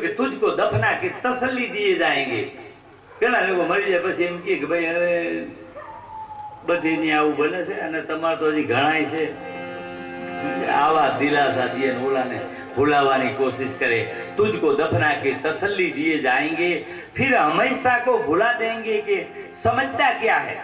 કે તુજકો દફના કે તસલ્લી દિए जाएंगे ઘણા લોકો મરી જાય પછી એમ કે ભાઈ હવે બધી ની આવું બને છે અને તમારે તો હજી ઘણાય છે આવા દિલાસા દિए ઓલાને भुलावानी कोशिश करे तुझको दफना के तसल्ली दिए जाएंगे फिर हमेशा को भुला देंगे कि समझता क्या है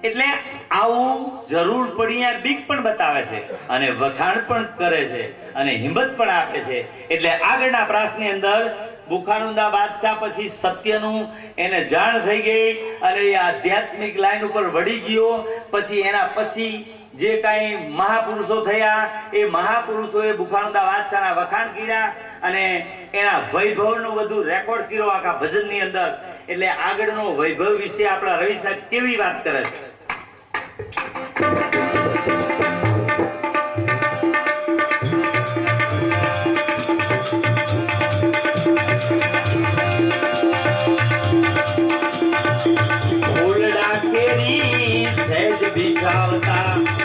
એટલે આવું જરૂર પડીયા બીક પણ બતાવે છે અને વખાણ પણ કરે છે અને હિંમત પણ આપે છે એટલે આગળના પ્રાસની અંદર બુખારુંદા બાદશાહ પછી સત્યનું એને જાણ થઈ ગઈ અને એ આધ્યાત્મિક લાઈન ઉપર વળી ગયો પછી એના પછી જે કાંઈ મહાપુરુષો થયા એ મહાપુરુષોએ બુખારુંદા બાદશાહના વખાણ કર્યા અને એના વૈભવનો બધું રેકોર્ડ કર્યો આખા ભજનની અંદર એટલે આગળનો વૈભવ વિશે આપણા રવિ સાહેબ કેવી વાત કરે છે ફૂલડા કેરી સહેજ બીજાવતા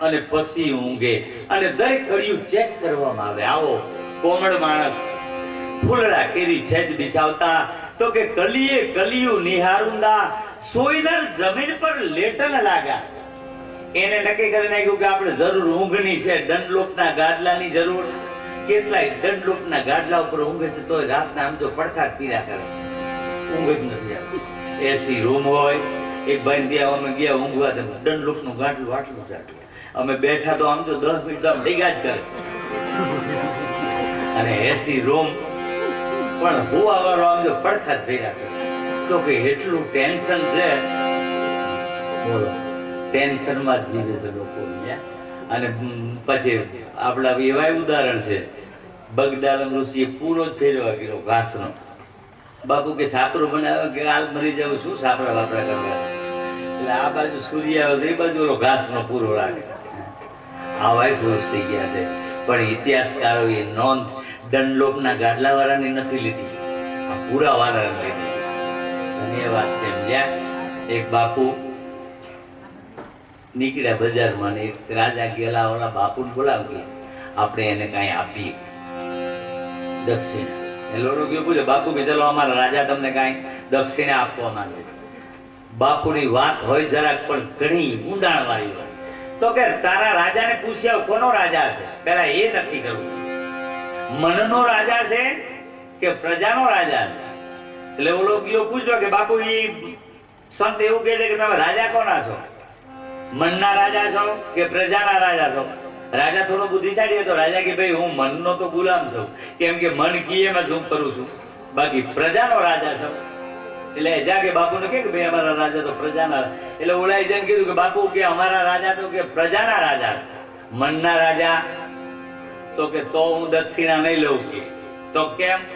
અને પછી ઊંઘે અને દરેક ઘડિયું ચેક કરવામાં આવે આવો કોમળ માણસ ફૂલડા કેરી છેજ બિછાવતા તો કે કલીએ કલિયું નિહારુંદા સોઈદર જમીન પર લેટન લાગા એને નક્કી કરી નાખ્યું કે આપણે જરૂર ઊંઘની છે દંડલોકના ગાદલાની જરૂર કેટલાય દંડલોકના ગાદલા ઉપર ઊંઘે છે તોય રાતના આમ તો પડખાટ પીડા કરે ઊંઘ જ નથી આવતી એસી રૂમ હોય એક ભાઈ ત્યાં અમે ગયા ઊંઘવા તો દંડલોકનું ગાદલું આટલું જ અમે બેઠા તો આમ તો 10 મિનિટ આમ ભેગા જ કરે અને એસી રૂમ પણ હોવા વાળો આમ જો પડખા જ ભેગા કરે તો કે એટલું ટેન્શન છે બોલો ટેન્શન માં જ જીવે છે લોકો અને પછી આપડા એવા ઉદાહરણ છે બગદાલમ ઋષિએ પૂરો જ ફેરવા ગયો ઘાસનો બાપુ કે સાપરો બનાવે કે હાલ મરી જાવ શું સાપરા વાપરા કરવા એટલે આ બાજુ સૂર્ય આવે એ બાજુ ઘાસનો પૂરો રાખે આવાય પુરુષ થઈ ગયા છે પણ ઇતિહાસકારોએ નોંધ દંડલોકના ગાડલા વાળાની નથી લીધી આ પૂરા વાળાને લીધી ધન્યવાદ છે સમજ્યા એક બાપુ નીકળ્યા બજારમાં ને રાજા ગયેલા ઓલા બાપુને બોલાવી આપણે એને કઈ આપીએ દક્ષિણા એ લોકો કેવું પૂછે બાપુ કે ચલો અમારા રાજા તમને કઈ દક્ષિણા આપવા માંગે બાપુની વાત હોય જરાક પણ ઘણી ઊંડાણ વાળી હોય તો કે તારા રાજાને પૂછ્યા કોનો રાજા છે પેલા એ નક્કી કરવું મનનો રાજા છે કે પ્રજાનો રાજા છે એટલે ઓલો ગયો પૂછ્યો કે બાપુ ઈ સંત એવું કહે છે કે તમે રાજા કોના છો મનના રાજા છો કે પ્રજાના રાજા છો રાજા થોડો બુદ્ધિશાળી હતો રાજા કે ભાઈ હું મનનો તો ગુલામ છું કેમ કે મન કીએ મેં શું કરું છું બાકી પ્રજાનો રાજા છું એટલે જાગે બાપુને કે ભાઈ અમારા રાજા તો પ્રજાના એટલે ઓલાએ જઈને કીધું કે બાપુ કે અમારા રાજા તો કે પ્રજાના રાજા મનના રાજા તો કે તો હું દક્ષિણા નહીં લઉં કે તો કેમ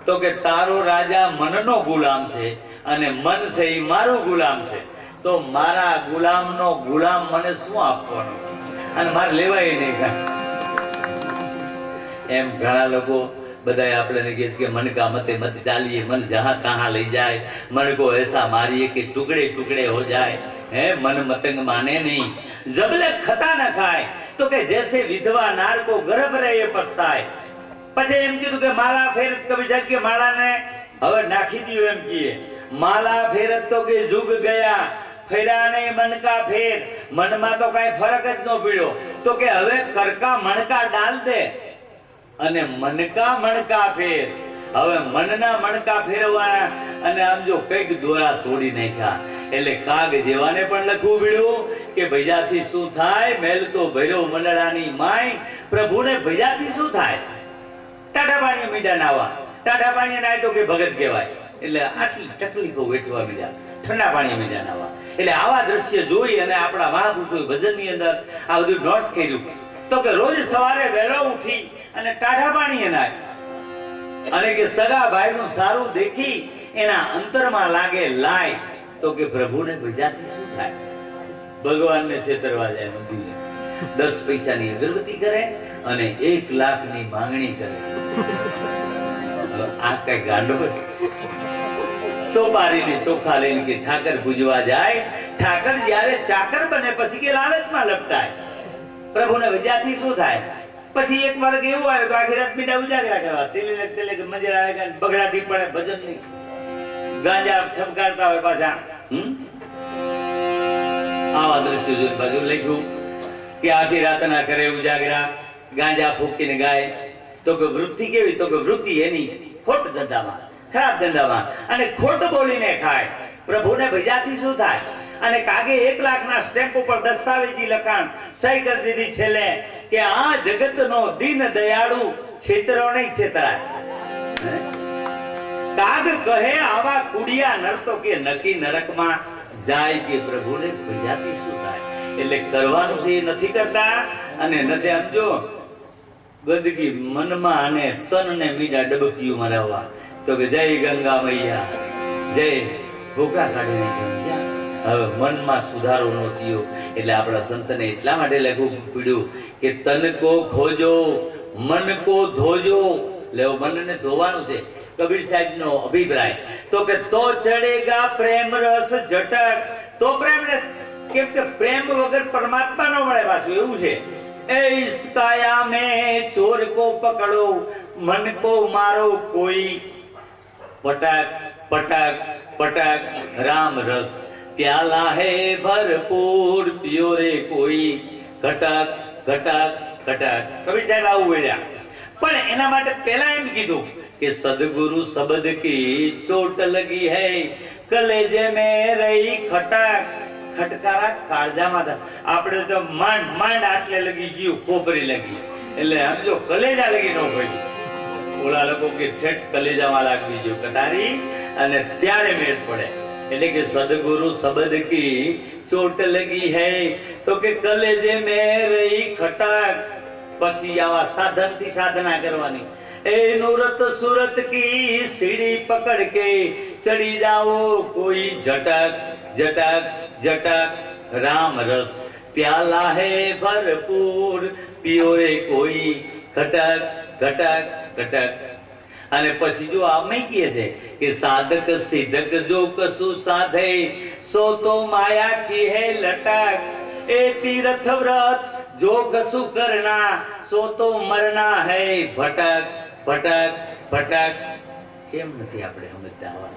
તો કે તારો રાજા મનનો ગુલામ છે અને મન છે એ મારું ગુલામ છે, તો મારા ગુલામનો ગુલામ મને શું આપવાનો અને મારે લેવાય નહીં કાંઈ. એમ ઘણા લોકો બધા આપણે કહે કે મન કા મતે મત ચાલીએ, મન જહાં તહાં લઈ જાય, મન કો ऐसा मारिए कि टुकड़े टुकड़े हो जाए, है मन मतंग माने नहीं, जबले खता न खाए तो કે जैसे विधवा नार को गर्भ रहे पछताए. પછી એમ કીધું કે માલા ફેરત કભી જગ કે માળાને હવે નાખી દીધું. એમ કીએ માલા ફેરત તો કે જુગ ગયા, ફેરાને મન કા ફેર, મનમાં તો કઈ ફરક જ ન પડ્યો, તો કે હવે કરકા મણકા ડાલ દે અને મનકા મણકા ફેર. હવે મનના મણકા ફેરવા અને આમ જો કઈક દોરા તોડી નાખ્યા. એટલે કાગ જેવાને પણ લખવું પડ્યું કે ભૈજાથી શું થાય, મેલ તો ભૈરવ મંડળાની માય, પ્રભુને ભૈજાથી શું થાય. ટાઢા પાણીએ મીંડા નાવા, ટાઢા પાણીએ નાય તો કે ભગત કહેવાય. એટલે આટલી તકલીફો વેઠવા મીંડા, ઠંડા પાણીએ મીંડા નાવા. એટલે આવા દ્રશ્ય જોઈ અને આપણા મહાપુરુષોએ ભજનની અંદર આ બધું નોટ કર્યું. તો કે રોજ સવારે વહેલો ઉઠી અને ટાઢા પાણીએ નાય અને કે સગા ભાઈનું સારું દેખી એના અંતરમાં લાગે લાય, તો કે પ્રભુને ભજાતી શું થાય. ભગવાનને છેતરવા જાય મંદિરે, 10 પૈસાની અગરબત્તી કરે અને 1 લાખની માંગણી કરે. આ કઈ ગાંડો. સોપારીને ચોખા લઈને કે ઠાકર પૂજવા જાય, ઠાકર જ્યારે ચાકર બને પછી કે લાલચમાં લપટાય. પ્રભુને ભજાતી શું થાય. પછી એક વર્ગ એવો આવ્યો તો આખી રાત મીઠા ઉજાગરા કરવા, તેલે કે મજા આવે કે બગડાટી પડે ભજન ની, ગાંજા ઠપકારતા હોય પાછા. આવા દ્રશ્યો જોઈને પાછું લખ્યું કે આખી રાતના કરે ઉજાગરા, ગાંજા ફૂંકીને ગાય. તો કે વૃત્તિ કેવી, તો કે વૃત્તિ એની ખોટ ધંધામાં, ખરાબ ધંધામાં અને ખોટ બોલીને ખાય. પ્રભુને ભજાતી શું થાય. અને કાગે 1 લાખના સ્ટેમ્પ ઉપર દસ્તાવેજી લખાણ સહી કરી દીધી છેલ્લે કે આ જગતનો દીન દયાળુ છેતરો નહીં છેતરાય. કાગ કહે આવા કુડિયા નર તો કે નકી નરકમાં જાય, કે પ્રભુને ભજાતી શું થાય. એટલે કરવાનું છે એ નથી કરતા અને નથી સમજો ગંદકી મનમાં અને તનને મીડા ડબકીઓ મરાવવા. તો કે જય ગંગા મૈયા, જય ભૂકા કાઢી નાખ્યા. હવે મનમાં સુધારો ન થયો એટલે આપણા સંતને એટલા માટે લખવું પડ્યું કે તન કો ખોજો મન કો ધોજો. લેવો મનને ધોવાનું છે. કબીર સાહેબનો અભિપ્રાય તો કે તો ચડેગા પ્રેમ રસ જટક. તો પ્રેમ રસ, કેમ કે પ્રેમ વગર પરમાત્મા ન મળે. પાછું એવું છે એ ઇસ્કાયા મે ચોર કો પકડો મન કો મારો કોઈ, પટક પટક પટક રામ રસ प्याला है भरपूर पियो रे कोई, घटक घटक घटक. કબીર સાહેબ આવું બોલ્યા. પણ એના માટે પહેલા એમ કીધું કે સદગુરુ શબ્દ કી ચોટ લગી હૈ, કલેજે મે રહી ખટક. ખટકારા કાળજામાં થાય. આપણે તો માંડ માંડ આટલે લગી ગયું, ખોપરી લગી, એટલે સમજો કલેજા લગી ન ગયું. ઓલા લોકો કે ઠેઠ કલેજામાં લાગવી જો કટારી અને ત્યારે મેળ પડે. એટલે કે સદગુરુ શબ્દ કી ચોટ લગી હૈ તો કે કલેજે મે રહી ખટક. પછી આવા સાધન થી સાધના કરવાની. એ નુરત સુરત કી સીડી પકડ કે ચડી જાઓ કોઈ, झटक झटक झटक राम रस प्याला है भरपूर पियो रे कोई, घटक घटक घटक. અને પછી જો આમે કહે છે કે સાધક સિદ્ધક જો કસુ સાધે સો તો માયા કી હે લટક. એ તીર્થ વ્રત જો કસુ કરના સો તો મરના હે ભટક ભટક ભટક. કેમ નથી આપણે સમજતા.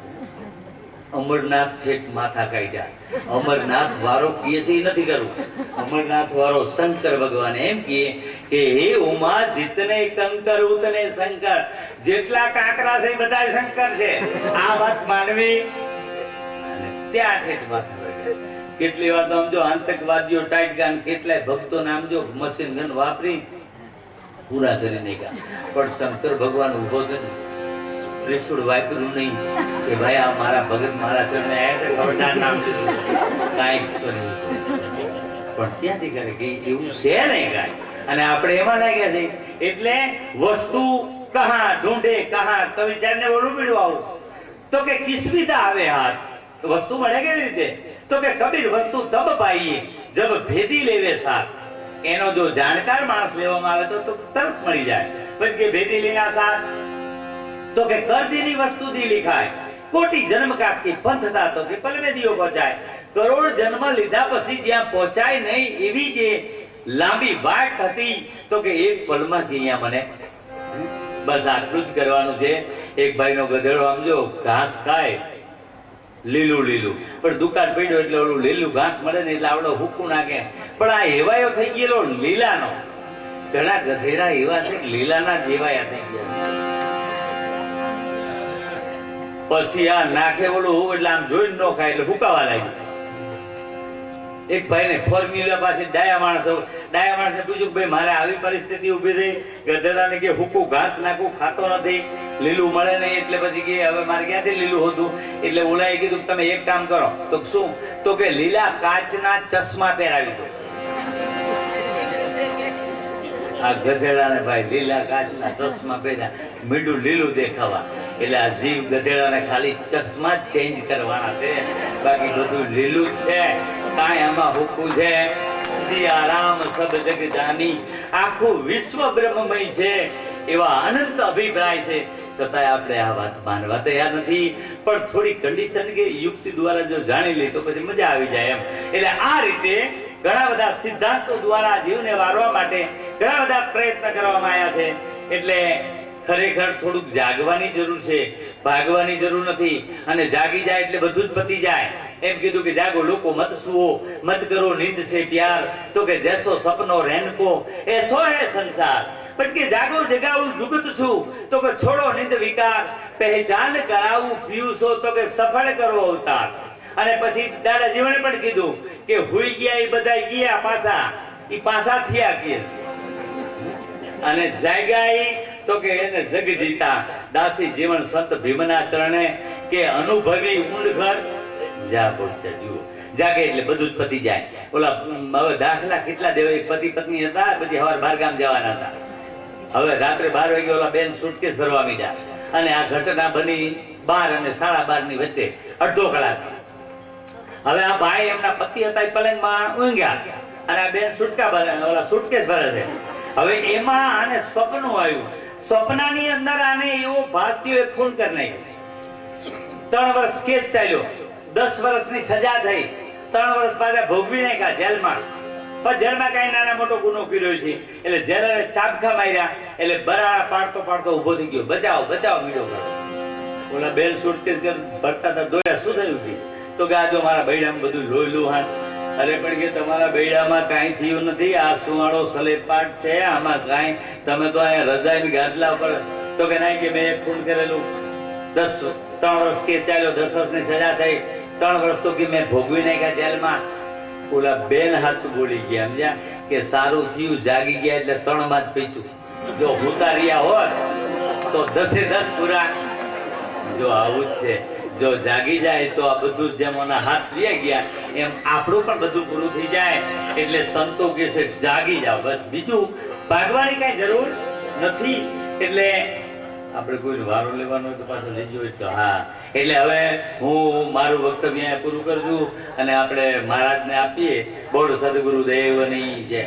અમરનાથ ઠેઠ માથા કાઢ્યા. અમરનાથ વારો કહે છે નથી કરવું. અમરનાથ વારો શંકર ભગવાન એમ કહે કે હે ઉમા જીતને કંકર ઉતને શંકર. જેટલા કાંકરા છે બધા શંકર છે. આ વાત માનવી અને ત્યાં ઠેઠ માથા કાઢ્યા. કેટલી વાર તો સમજો આતંકવાદીઓ ટાઈટ ગાન કેટલાય ભક્તો નામ જો મશીન ગન વાપરી પૂરા કરી નાખ્યા. પણ શંકર ભગવાન ઉભો થયો, ત્રિશુળ વાપર્યું નહીં કે ભાઈ આ મારા ભગત મારા ચરણે આવ્યા નામ કાંઈ કર્યું. પણ ક્યાંથી કરે કે એવું છે નહીં કાંઈ. અને આપણે એમાં લાગ્યા છે. એટલે વસ્તુ કહા ઢૂંઢે કહા કવિચારને બોલું પીડું આવું તો કે કિસ્મિતા આવે હાથ તો વસ્તુ મળે કેવી રીતે તો કે કબીર વસ્તુ તબ પાઈએ જબ ભેદી લેવે સાથ એનો જો જાણકાર માણસ લેવામાં આવે તો તરત મળી જાય પછી કે ભેદી લેના સાથ તો કે કરદીની વસ્તુ દી लिखाય કોટી જન્મ કાકી પંથ થા તો કે પલ મે દિયો પહોંચાય કરોડ જન્મ લીધા પછી જ્યાં પહોંચાય નહીં એવી જે લાંબી વાટ હતી તો કે એક પલમાં કે અહીંયા મને બસ આટલું જ કરવાનું છે એક ભાઈનો ગધેડો આમ જો ઘાસ ખાય લીલું લીલું પણ દુકાન પડ્યો એટલે ઓલું લીલું ઘાસ મળે ને એટલે આવડો હુકું નાખે પણ આ એવાયો થઈ ગયેલો લીલાનો ઘણા ગધેડા એવા છે કે લીલાના જેવાયા થઈ ગયા પછી આ નાખે ઓલું એટલે આમ જોઈને ન ખાય એટલે હુકાવા લાગ્યું એક ભાઈને ફોર્મ્યુલા પાસે ડાયા માણસે પૂછ્યું ભાઈ મારે આવી પરિસ્થિતિ ઊભી થઈ ગધેડાને કે હુકું ઘાસ નાખું ખાતો નથી લીલું મળે નહીં એટલે પછી કે હવે મારે ક્યાંથી લીલું હતું એટલે ઓલાએ કીધું તમે એક કામ કરો તો શું તો કે લીલા કાચના ચશ્મા પહેરાવી દો આ ગધેડાને ભાઈ લીલા કાચના ચશ્મા પહેર્યા મીંડું લીલું દેખાવા એટલે આ જીવ ગધેડાને ખાલી ચશ્મા જ ચેન્જ કરવાના છે બાકી બધું લીલું જ છે કાંઈ આમાં હુકું છે સિયારામ સબ જગ જાની આખું વિશ્વ બ્રહ્મમય છે એવા અનંત અભિપ્રાય છે છતાંય આપણે આ વાત માનવા તૈયાર નથી પણ થોડી કન્ડિશન કે યુક્તિ દ્વારા જો જાણી લે તો પછી મજા આવી જાય એમ એટલે આ રીતે ઘણા બધા સિદ્ધાંતો દ્વારા જીવને વારવા માટે ઘણા બધા પ્રયત્ન કરવામાં આવ્યા છે એટલે ખરેખર થોડુંક જાગવાની જરૂર છે ભાગવાની જરૂર નથી અને જાગી જાય એટલે બધું જ પતી જાય એમ કીધું કે જાગો લોકો મત સુઓ મત કરો નીંદ છે પ્યાર તો કે જૈસો સપનો રેનકો એસો હે સંસાર પછી કે જાગો જગાવું જુગત છું તો કે છોડો નીંદ વિકાર પહેચાન કરાવું પીવું છો તો કે સફળ કરો અવતાર અને પછી દાદા જીવને પણ કીધું કે હુઈ ગયા એ બધા ગયા એ પાછા થયા કે અને જાગ્યા તો કે એને જગ જીતા દાસી જીવન સંત ભીમના ચરણે કે અનુભવી ઊંડ ઘર જા પહોંચે જુઓ જાગે એટલે બધું જ પતી જાય ઓલા હવે દાખલા કેટલા દેવા પતિ પત્ની હતા પછી સવાર 12 ગામ જવાના હતા હવે રાત્રે 12 વાગે ઓલા બેન સુટકેસ ભરવા મીડ્યા અને આ ઘટના બની 12 અને 12:30 ની વચ્ચે અડધો કલાક હવે આ ભાઈ એમના પતિ હતા એ પલંગમાં ઊંઘ્યા અને આ બેન સુટકેસ ભરે છે હવે એમાં આને સ્વપ્ન આવ્યું સ્વપ્નાની અંદર આને એવો ભાસ્યો એક ખૂન કરી નાખ્યો 3 વર્ષ કેસ ચાલ્યો 10 વર્ષની સજા થઈ 3 વર્ષ પાછા ભોગવી નાખ્યા જેલમાં પણ જેલમાં કઈ નાના મોટો ગુનો કર્યો છે એટલે જેલરે ચાબખા માર્યા એટલે બરાડા પાડતો ઉભો થઈ ગયો બચાવ મીડો કરો ઓલા બેન સુટકેસ ભરતા હતા દોડ્યા શું થયું તો કે આ જો મારા બૈડામાં બધું લોહી લુહાણ અરે પણ કે તમારા બૈડામાં કાંઈ થયું નથી આ સુવાળો સલેપાટ છે આમાં કાંઈ તમે તો અહીંયા રજાની ગાદલા ઉપર તો કે નહીં કે મેં એક ખૂન કરેલું 3 વર્ષ કેસ ચાલ્યો 10 વર્ષની સજા થઈ 3 વર્ષ તો કે મેં ભોગવી નાખ્યા જેલમાં ઓલા બેન હાથ બોલી ગયા સમજ્યા કે સારું થયું જાગી ગયા એટલે 3 માં જ પીતું જો ઉતાર્યા હોત તો 10 પૂરા જો આવું જ છે જો જાગી જાય તો આ બધું જેમ ઓના હાથ લઈ ગયા એમ આપણું પણ બધું પૂરું થઈ જાય એટલે સંતો કહે છે જાગી જાવ બસ બીજું ભાગવાની કઈ જરૂર નથી એટલે આપણે કોઈ વારો લેવાનો હોય તો પાછો લેજો તો હા એટલે હવે હું મારું વક્તવ્ય પૂરું કરું છું અને આપણે મહારાજને આપીએ બોલ સદગુરુદેવની જય.